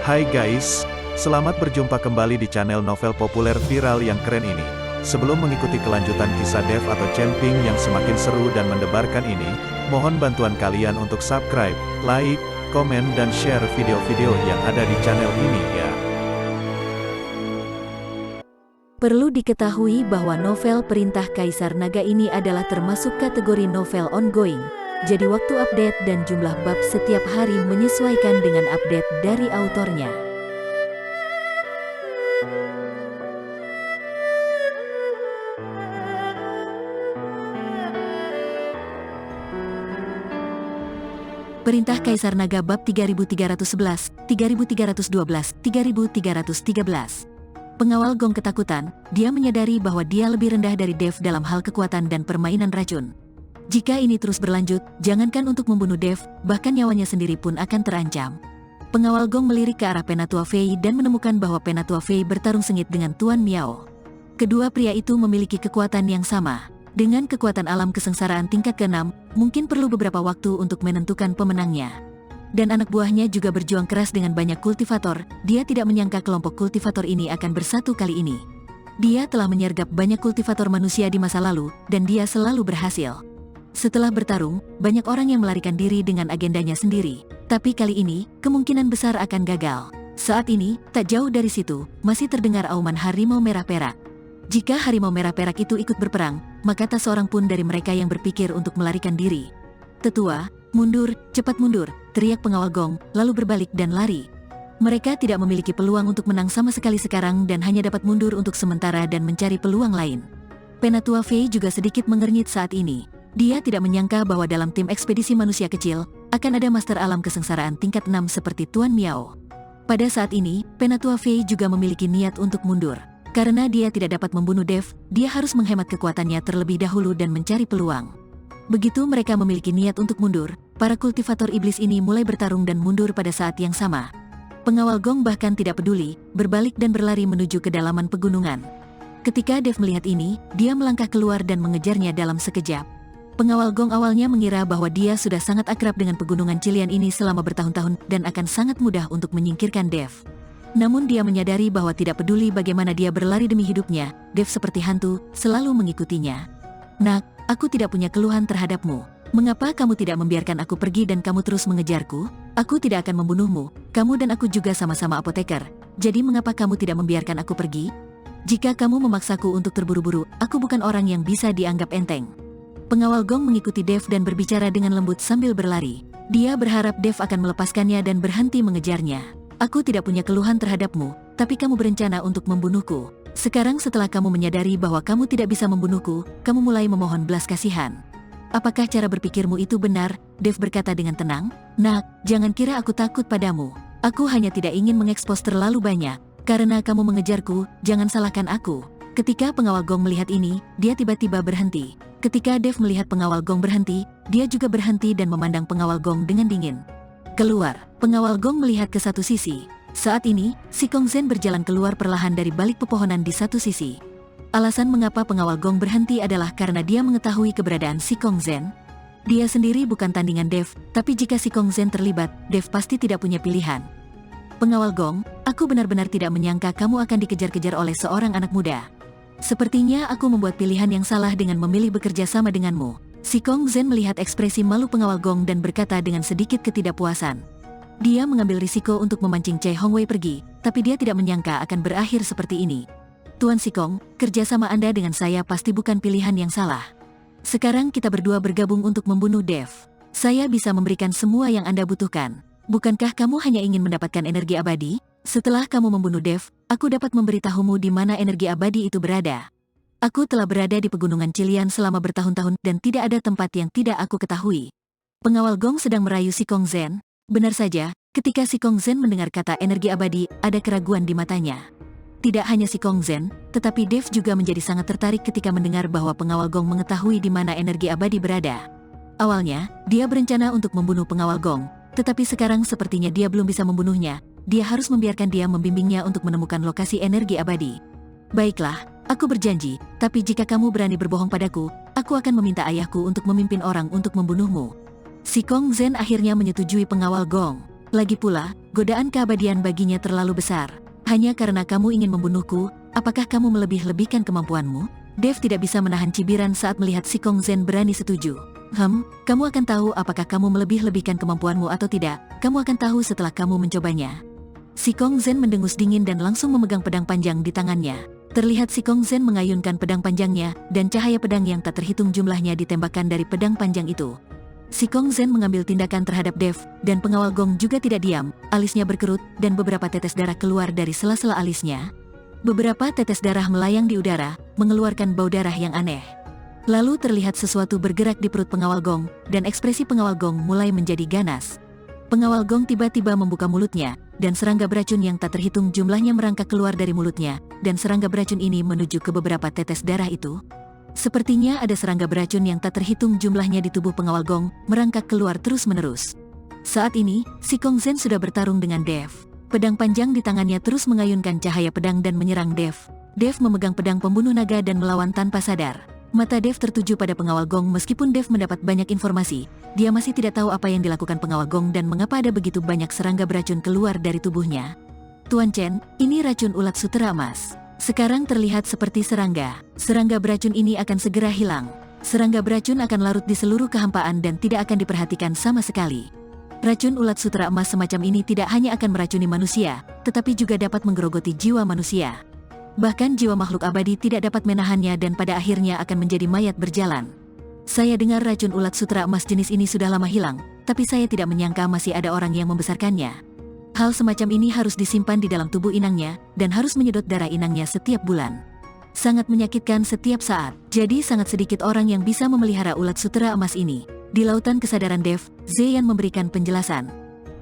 Hai guys, selamat berjumpa kembali di channel novel populer viral yang keren ini. Sebelum mengikuti kelanjutan kisah Dev atau Camping yang semakin seru dan mendebarkan ini, mohon bantuan kalian untuk subscribe, like, komen dan share video-video yang ada di channel ini ya. Perlu diketahui bahwa novel Perintah Kaisar Naga ini adalah termasuk kategori novel ongoing. Jadi waktu update dan jumlah bab setiap hari menyesuaikan dengan update dari autornya. Perintah Kaisar Naga bab 3311, 3312, 3313. Pengawal Gong ketakutan, dia menyadari bahwa dia lebih rendah dari Dev dalam hal kekuatan dan permainan racun. Jika ini terus berlanjut, jangankan untuk membunuh Dev, bahkan nyawanya sendiri pun akan terancam. Pengawal Gong melirik ke arah Penatua Fei dan menemukan bahwa Penatua Fei bertarung sengit dengan Tuan Miao. Kedua pria itu memiliki kekuatan yang sama. Dengan kekuatan alam kesengsaraan tingkat ke-6, mungkin perlu beberapa waktu untuk menentukan pemenangnya. Dan anak buahnya juga berjuang keras dengan banyak kultivator, dia tidak menyangka kelompok kultivator ini akan bersatu kali ini. Dia telah menyergap banyak kultivator manusia di masa lalu, dan dia selalu berhasil. Setelah bertarung, banyak orang yang melarikan diri dengan agendanya sendiri. Tapi kali ini, kemungkinan besar akan gagal. Saat ini, tak jauh dari situ, masih terdengar auman harimau merah perak. Jika harimau merah perak itu ikut berperang, maka tak seorang pun dari mereka yang berpikir untuk melarikan diri. Tetua, mundur, cepat mundur, teriak pengawal Gong, lalu berbalik dan lari. Mereka tidak memiliki peluang untuk menang sama sekali sekarang dan hanya dapat mundur untuk sementara dan mencari peluang lain. Penatua Fei juga sedikit mengernyit saat ini. Dia tidak menyangka bahwa dalam tim ekspedisi manusia kecil, akan ada master alam kesengsaraan tingkat 6 seperti Tuan Miao. Pada saat ini, Penatua Fei juga memiliki niat untuk mundur. Karena dia tidak dapat membunuh Dev, dia harus menghemat kekuatannya terlebih dahulu dan mencari peluang. Begitu mereka memiliki niat untuk mundur, para kultivator iblis ini mulai bertarung dan mundur pada saat yang sama. Pengawal Gong bahkan tidak peduli, berbalik dan berlari menuju kedalaman pegunungan. Ketika Dev melihat ini, dia melangkah keluar dan mengejarnya dalam sekejap. Pengawal Gong awalnya mengira bahwa dia sudah sangat akrab dengan pegunungan Cilian ini selama bertahun-tahun dan akan sangat mudah untuk menyingkirkan Dev. Namun dia menyadari bahwa tidak peduli bagaimana dia berlari demi hidupnya, Dev seperti hantu, selalu mengikutinya. Nak, aku tidak punya keluhan terhadapmu. Mengapa kamu tidak membiarkan aku pergi dan kamu terus mengejarku? Aku tidak akan membunuhmu, kamu dan aku juga sama-sama apoteker. Jadi mengapa kamu tidak membiarkan aku pergi? Jika kamu memaksaku untuk terburu-buru, aku bukan orang yang bisa dianggap enteng. Pengawal Gong mengikuti Dev dan berbicara dengan lembut sambil berlari. Dia berharap Dev akan melepaskannya dan berhenti mengejarnya. Aku tidak punya keluhan terhadapmu, tapi kamu berencana untuk membunuhku. Sekarang setelah kamu menyadari bahwa kamu tidak bisa membunuhku, kamu mulai memohon belas kasihan. Apakah cara berpikirmu itu benar? Dev berkata dengan tenang. Nak, jangan kira aku takut padamu. Aku hanya tidak ingin mengekspos terlalu banyak. Karena kamu mengejarku, jangan salahkan aku. Ketika pengawal Gong melihat ini, dia tiba-tiba berhenti. Ketika Dev melihat pengawal Gong berhenti, dia juga berhenti dan memandang pengawal Gong dengan dingin. Keluar, pengawal Gong melihat ke satu sisi. Saat ini, Si Kong Zhen berjalan keluar perlahan dari balik pepohonan di satu sisi. Alasan mengapa pengawal Gong berhenti adalah karena dia mengetahui keberadaan Si Kong Zhen. Dia sendiri bukan tandingan Dev, tapi jika Si Kong Zhen terlibat, Dev pasti tidak punya pilihan. Pengawal Gong, aku benar-benar tidak menyangka kamu akan dikejar-kejar oleh seorang anak muda. Sepertinya aku membuat pilihan yang salah dengan memilih bekerja sama denganmu. Si Kong Zhen melihat ekspresi malu pengawal Gong dan berkata dengan sedikit ketidakpuasan. Dia mengambil risiko untuk memancing Chai Hongwei pergi, tapi dia tidak menyangka akan berakhir seperti ini. Tuan Si Kong, kerjasama Anda dengan saya pasti bukan pilihan yang salah. Sekarang kita berdua bergabung untuk membunuh Dev. Saya bisa memberikan semua yang Anda butuhkan. Bukankah kamu hanya ingin mendapatkan energi abadi? Setelah kamu membunuh Dev, aku dapat memberitahumu di mana energi abadi itu berada. Aku telah berada di pegunungan Cilian selama bertahun-tahun dan tidak ada tempat yang tidak aku ketahui. Pengawal Gong sedang merayu Si Kong Zhen. Benar saja, ketika Si Kong Zhen mendengar kata energi abadi, ada keraguan di matanya. Tidak hanya Si Kong Zhen, tetapi Dev juga menjadi sangat tertarik ketika mendengar bahwa pengawal Gong mengetahui di mana energi abadi berada. Awalnya, dia berencana untuk membunuh pengawal Gong, tetapi sekarang sepertinya dia belum bisa membunuhnya. Dia harus membiarkan dia membimbingnya untuk menemukan lokasi energi abadi. Baiklah, aku berjanji, tapi jika kamu berani berbohong padaku, aku akan meminta ayahku untuk memimpin orang untuk membunuhmu. Si Kong Zhen akhirnya menyetujui pengawal Gong. Lagi pula, Godaan keabadian baginya terlalu besar. Hanya karena kamu ingin membunuhku, apakah kamu melebih-lebihkan kemampuanmu? Dev tidak bisa menahan cibiran saat melihat Si Kong Zhen berani setuju. Kamu akan tahu apakah kamu melebih-lebihkan kemampuanmu atau tidak. Kamu akan tahu setelah kamu mencobanya. Si Kong Zhen mendengus dingin dan langsung memegang pedang panjang di tangannya. Terlihat Si Kong Zhen mengayunkan pedang panjangnya, dan cahaya pedang yang tak terhitung jumlahnya ditembakkan dari pedang panjang itu. Si Kong Zhen mengambil tindakan terhadap Dev, dan pengawal Gong juga tidak diam, alisnya berkerut, dan beberapa tetes darah keluar dari sela-sela alisnya. Beberapa tetes darah melayang di udara, mengeluarkan bau darah yang aneh. Lalu terlihat sesuatu bergerak di perut pengawal Gong, dan ekspresi pengawal Gong mulai menjadi ganas. Pengawal Gong tiba-tiba membuka mulutnya, dan serangga beracun yang tak terhitung jumlahnya merangkak keluar dari mulutnya, dan serangga beracun ini menuju ke beberapa tetes darah itu. Sepertinya ada serangga beracun yang tak terhitung jumlahnya di tubuh pengawal Gong, merangkak keluar terus-menerus. Saat ini, Si Kong Zhen sudah bertarung dengan Dev. Pedang panjang di tangannya terus mengayunkan cahaya pedang dan menyerang Dev. Dev memegang pedang pembunuh naga dan melawan tanpa sadar. Mata Dev tertuju pada pengawal Gong meskipun Dev mendapat banyak informasi. Dia masih tidak tahu apa yang dilakukan pengawal Gong dan mengapa ada begitu banyak serangga beracun keluar dari tubuhnya. Tuan Chen, ini racun ulat sutera emas. Sekarang terlihat seperti serangga. Serangga beracun ini akan segera hilang. Serangga beracun akan larut di seluruh kehampaan dan tidak akan diperhatikan sama sekali. Racun ulat sutera emas semacam ini tidak hanya akan meracuni manusia, tetapi juga dapat menggerogoti jiwa manusia. Bahkan jiwa makhluk abadi tidak dapat menahannya dan pada akhirnya akan menjadi mayat berjalan. Saya dengar racun ulat sutera emas jenis ini sudah lama hilang, tapi saya tidak menyangka masih ada orang yang membesarkannya. Hal semacam ini harus disimpan di dalam tubuh inangnya, dan harus menyedot darah inangnya setiap bulan. Sangat menyakitkan setiap saat, jadi sangat sedikit orang yang bisa memelihara ulat sutera emas ini. Di lautan kesadaran Dev, Zeyan memberikan penjelasan.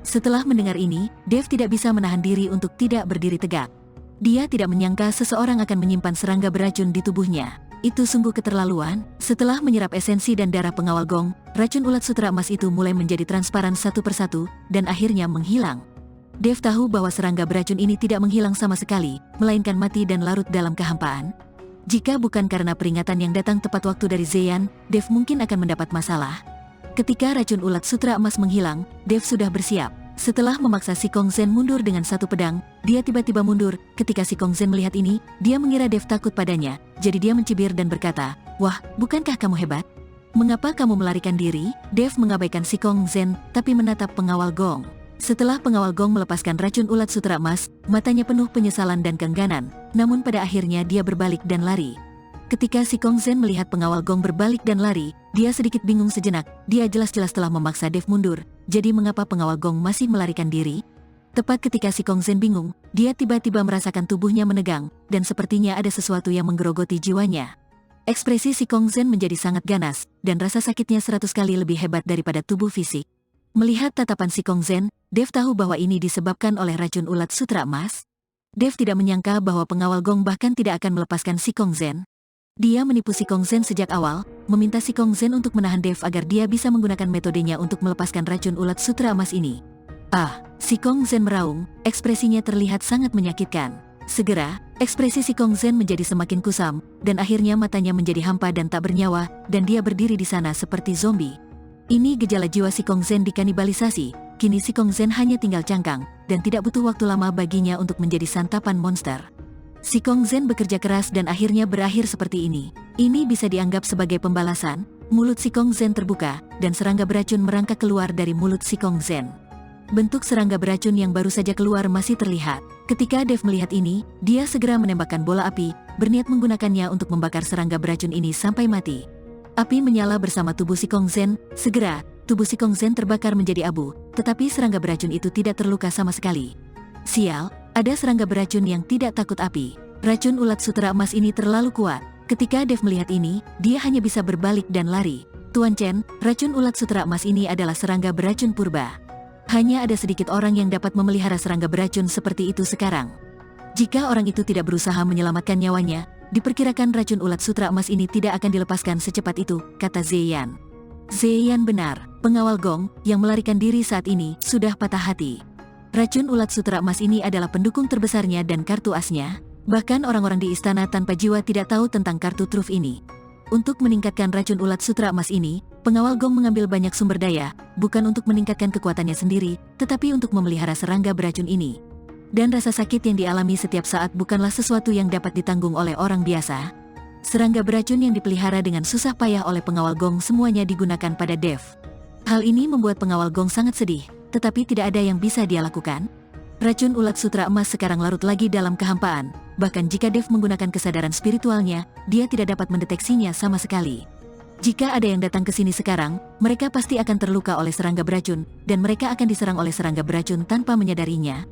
Setelah mendengar ini, Dev tidak bisa menahan diri untuk tidak berdiri tegak. Dia tidak menyangka seseorang akan menyimpan serangga beracun di tubuhnya. Itu sungguh keterlaluan. Setelah menyerap esensi dan darah pengawal Gong, racun ulat sutera emas itu mulai menjadi transparan satu persatu, dan akhirnya menghilang. Dev tahu bahwa serangga beracun ini tidak menghilang sama sekali, melainkan mati dan larut dalam kehampaan. Jika bukan karena peringatan yang datang tepat waktu dari Zeyan, Dev mungkin akan mendapat masalah. Ketika racun ulat sutera emas menghilang, Dev sudah bersiap. Setelah memaksa Si Kong Zhen mundur dengan satu pedang, dia tiba-tiba mundur. Ketika Si Kong Zhen melihat ini, dia mengira Dev takut padanya, jadi dia mencibir dan berkata, "Wah, bukankah kamu hebat? Mengapa kamu melarikan diri?" Dev mengabaikan Si Kong Zhen, tapi menatap pengawal Gong. Setelah pengawal Gong melepaskan racun ulat sutera emas, matanya penuh penyesalan dan keengganan, namun pada akhirnya dia berbalik dan lari. Ketika Si Kong Zhen melihat pengawal Gong berbalik dan lari, dia sedikit bingung sejenak. Dia jelas-jelas telah memaksa Dev mundur, jadi mengapa pengawal Gong masih melarikan diri? Tepat ketika Si Kong Zhen bingung, dia tiba-tiba merasakan tubuhnya menegang, dan sepertinya ada sesuatu yang menggerogoti jiwanya. Ekspresi Si Kong Zhen menjadi sangat ganas, dan rasa sakitnya 100 kali lebih hebat daripada tubuh fisik. Melihat tatapan Si Kong Zhen, Dev tahu bahwa ini disebabkan oleh racun ulat sutera emas. Dev tidak menyangka bahwa pengawal Gong bahkan tidak akan melepaskan Si Kong Zhen. Dia menipu Si Kong Zhen sejak awal, meminta Si Kong Zhen untuk menahan Dev agar dia bisa menggunakan metodenya untuk melepaskan racun ulat sutera emas ini. Si Kong Zhen meraung, ekspresinya terlihat sangat menyakitkan. Segera, ekspresi Si Kong Zhen menjadi semakin kusam, dan akhirnya matanya menjadi hampa dan tak bernyawa, dan dia berdiri di sana seperti zombie. Ini gejala jiwa Si Kong Zhen dikanibalisasi. Kini Si Kong Zhen hanya tinggal cangkang, dan tidak butuh waktu lama baginya untuk menjadi santapan monster. Si Kong Zhen bekerja keras dan akhirnya berakhir seperti ini. Ini bisa dianggap sebagai pembalasan. Mulut Si Kong Zhen terbuka, dan serangga beracun merangkak keluar dari mulut Si Kong Zhen. Bentuk serangga beracun yang baru saja keluar masih terlihat. Ketika Dev melihat ini, dia segera menembakkan bola api, berniat menggunakannya untuk membakar serangga beracun ini sampai mati. Api menyala bersama tubuh Si Kong Zhen. Segera, tubuh Si Kong Zhen terbakar menjadi abu, tetapi serangga beracun itu tidak terluka sama sekali. Sial, ada serangga beracun yang tidak takut api. Racun ulat sutera emas ini terlalu kuat. Ketika Dev melihat ini, dia hanya bisa berbalik dan lari. Tuan Chen, racun ulat sutera emas ini adalah serangga beracun purba. Hanya ada sedikit orang yang dapat memelihara serangga beracun seperti itu sekarang. Jika orang itu tidak berusaha menyelamatkan nyawanya, diperkirakan racun ulat sutera emas ini tidak akan dilepaskan secepat itu, kata Zeyan. Zeyan benar, pengawal Gong, yang melarikan diri saat ini, sudah patah hati. Racun ulat sutera emas ini adalah pendukung terbesarnya dan kartu asnya. Bahkan orang-orang di istana tanpa jiwa tidak tahu tentang kartu truf ini. Untuk meningkatkan racun ulat sutera emas ini, Pengawal gong mengambil banyak sumber daya, bukan untuk meningkatkan kekuatannya sendiri, tetapi untuk memelihara serangga beracun ini. Dan rasa sakit yang dialami setiap saat bukanlah sesuatu yang dapat ditanggung oleh orang biasa. Serangga beracun yang dipelihara dengan susah payah oleh pengawal gong semuanya digunakan pada Dev. Hal ini membuat pengawal gong sangat sedih, tetapi tidak ada yang bisa dia lakukan. Racun ulat sutra emas sekarang larut lagi dalam kehampaan, bahkan jika Dev menggunakan kesadaran spiritualnya, dia tidak dapat mendeteksinya sama sekali. Jika ada yang datang ke sini sekarang, mereka pasti akan terluka oleh serangga beracun, dan mereka akan diserang oleh serangga beracun tanpa menyadarinya.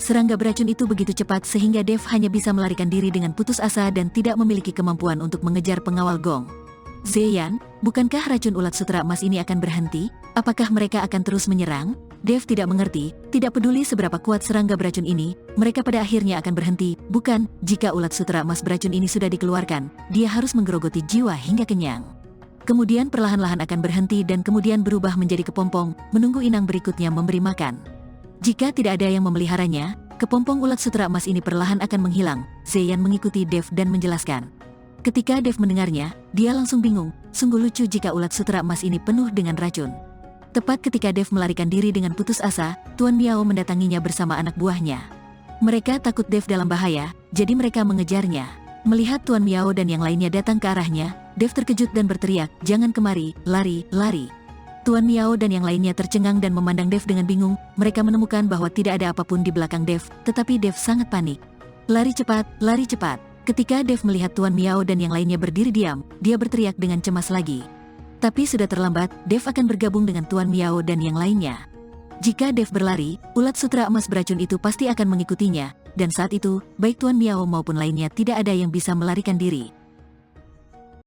Serangga beracun itu begitu cepat sehingga Dev hanya bisa melarikan diri dengan putus asa dan tidak memiliki kemampuan untuk mengejar pengawal gong. Zeyan, bukankah racun ulat sutra emas ini akan berhenti? Apakah mereka akan terus menyerang? Dev tidak mengerti, tidak peduli seberapa kuat serangga beracun ini, mereka pada akhirnya akan berhenti. Bukan, jika ulat sutra emas beracun ini sudah dikeluarkan, dia harus menggerogoti jiwa hingga kenyang. Kemudian perlahan-lahan akan berhenti dan kemudian berubah menjadi kepompong, menunggu inang berikutnya memberi makan. Jika tidak ada yang memeliharanya, kepompong ulat sutra emas ini perlahan akan menghilang. Zeyan mengikuti Dev dan menjelaskan. Ketika Dev mendengarnya, dia langsung bingung, sungguh lucu jika ulat sutra emas ini penuh dengan racun. Tepat ketika Dev melarikan diri dengan putus asa, Tuan Miao mendatanginya bersama anak buahnya. Mereka takut Dev dalam bahaya, jadi mereka mengejarnya. Melihat Tuan Miao dan yang lainnya datang ke arahnya, Dev terkejut dan berteriak, "Jangan kemari, lari, lari." Tuan Miao dan yang lainnya tercengang dan memandang Dev dengan bingung. Mereka menemukan bahwa tidak ada apapun di belakang Dev, tetapi Dev sangat panik. "Lari cepat, lari cepat." Ketika Dev melihat Tuan Miao dan yang lainnya berdiri diam, dia berteriak dengan cemas lagi. Tapi sudah terlambat, Dev akan bergabung dengan Tuan Miao dan yang lainnya. Jika Dev berlari, ulat sutra emas beracun itu pasti akan mengikutinya, dan saat itu, baik Tuan Miao maupun lainnya tidak ada yang bisa melarikan diri.